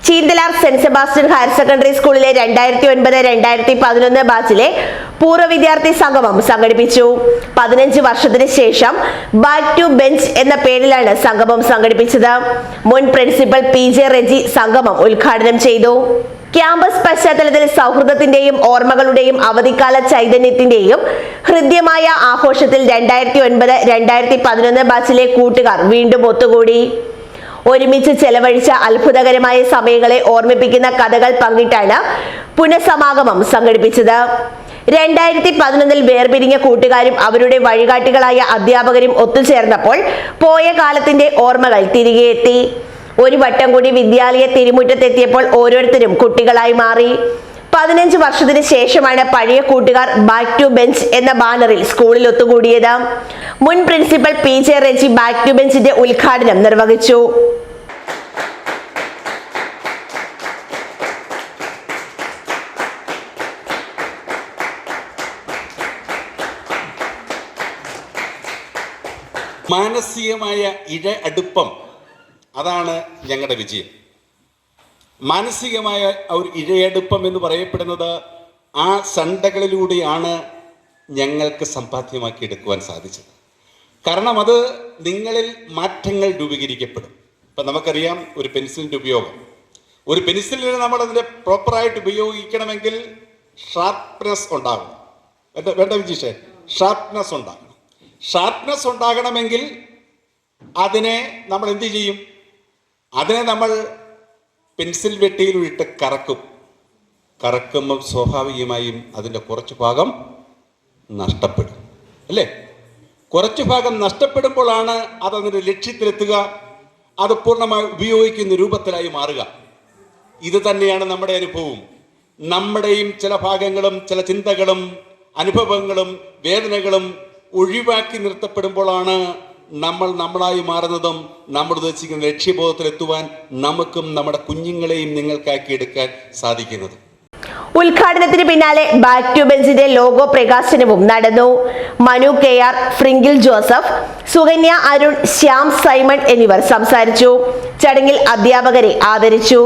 Cheenthalar saint Sebastian higher secondary സ്കൂളിലെ 2009-2011 ബാച്ചിലെ പൂർവ്വ വിദ്യാർത്ഥി സംഗമം സംഘടിപ്പിച്ചു. 15 വർഷത്തിന് ശേഷം ബാക്ക് ടു ബെഞ്ച് എന്ന പേരിലാണ് സംഗമം സംഘടിപ്പിച്ചത്. മുൻ പ്രിൻസിപ്പൽ PJ റെജി സംഗമം ഉദ്ഘാടനം ചെയ്തു. ക്യാമ്പസ് പശ്ചാത്തലത്തിൽ സൗഹൃദത്തിന്റെയും ഓർമ്മകളുടെയും അവധിക്കാല ചൈതന്യത്തിന്റെയും ഹൃദ്യമായ ആഘോഷത്തിൽ 2009-2011 ബാച്ചിലെ കൂട്ടുകാർ വീണ്ടും ഒത്തുകൂടി. ഒരുമിച്ച് ചെലവഴിച്ച അത്ഭുതകരമായ സമയങ്ങളെ ഓർമ്മിപ്പിക്കുന്ന കഥകൾ പങ്കിട്ടാണ് പുനഃസമാഗമം സംഘടിപ്പിച്ചത്. 2011 വേർപിരിഞ്ഞ കൂട്ടുകാരും അവരുടെ വഴികാട്ടികളായ അധ്യാപകരും ഒത്തുചേർന്നപ്പോൾ പോയ കാലത്തിന്റെ ഓർമ്മകൾ തിരികെ എത്തി. ഒരു വട്ടം കൂടി വിദ്യാലയ തിരുമുറ്റത്തെത്തിയപ്പോൾ ഓരോരുത്തരും കുട്ടികളായി മാറി. 15 വർഷത്തിന് ശേഷമാണ് പഴയ കൂട്ടുകാർ ബാക്ക് ടു ബെഞ്ച് എന്ന ബാനറിൽ സ്കൂളിൽ ഒത്തുകൂടിയത്. മുൻ principal PJ Reji back to ബെഞ്ചിന്റെ ഉദ്ഘാടനം നിർവഹിച്ചു. മാനസികമായ അടുപ്പം അതാണ് ഞങ്ങളുടെ വിജയം. മാനസികമായ ഒരു ഇഴയടുപ്പം എന്ന് പറയപ്പെടുന്നത് ആ സണ്ടകളിലൂടെയാണ് ഞങ്ങൾക്ക് സമ്പാദ്യമാക്കി എടുക്കുവാൻ സാധിച്ചത്. കാരണം അത് നിങ്ങളിൽ മാറ്റങ്ങൾ രൂപീകരിക്കപ്പെടും. ഇപ്പം നമുക്കറിയാം ഒരു പെൻസിലിൻ്റെ ഉപയോഗം. ഒരു പെൻസിലിനെ നമ്മളതിനെ പ്രോപ്പറായിട്ട് ഉപയോഗിക്കണമെങ്കിൽ ഷാർപ്നെസ് ഉണ്ടാകണം. വേണ്ട വിജീഷേ, ഷാർപ്നെസ് ഉണ്ടാകണം. ഷാർപ്നെസ് ഉണ്ടാകണമെങ്കിൽ അതിനെ നമ്മൾ എന്ത് ചെയ്യും? അതിനെ നമ്മൾ പെൻസിൽ വെട്ടിയിലിട്ട് കറക്കുമ്പോൾ സ്വാഭാവികമായും അതിൻ്റെ കുറച്ച് ഭാഗം നഷ്ടപ്പെടും, അല്ലേ? കുറച്ച് ഭാഗം നഷ്ടപ്പെടുമ്പോഴാണ് അതതിൻ്റെ ലക്ഷ്യത്തിലെത്തുക, അത് പൂർണ്ണമായി ഉപയോഗിക്കുന്ന രൂപത്തിലായി മാറുക. ഇത് തന്നെയാണ് നമ്മുടെ അനുഭവവും. നമ്മുടെയും ചില ഭാഗങ്ങളും ചില ചിന്തകളും അനുഭവങ്ങളും വേദനകളും ഒഴിവാക്കി നിർത്തപ്പെടുമ്പോഴാണ് നമ്മൾ നമ്മളായി മാറുന്നതും നമ്മൾ ഉദ്ദേശിക്കുന്ന ലക്ഷ്യബോധത്തിലെത്തുവാൻ നമുക്കും നമ്മുടെ കുഞ്ഞുങ്ങളെയും നിങ്ങൾക്കാക്കി എടുക്കാൻ സാധിക്കുന്നത്. ഉദ്ഘാടനത്തിന് പിന്നാലെ ബാക്ക് ടു ബെഞ്ചിന്റെ ലോഗോ പ്രകാശനവും നടന്നു. മനു KR, ഫ്രിങ്കിൾ ജോസഫ്, സുകന്യ അരുൺ, ശ്യാം സൈമൺ എന്നിവർ സംസാരിച്ചു. ചടങ്ങിൽ അധ്യാപകരെ ആദരിച്ചു.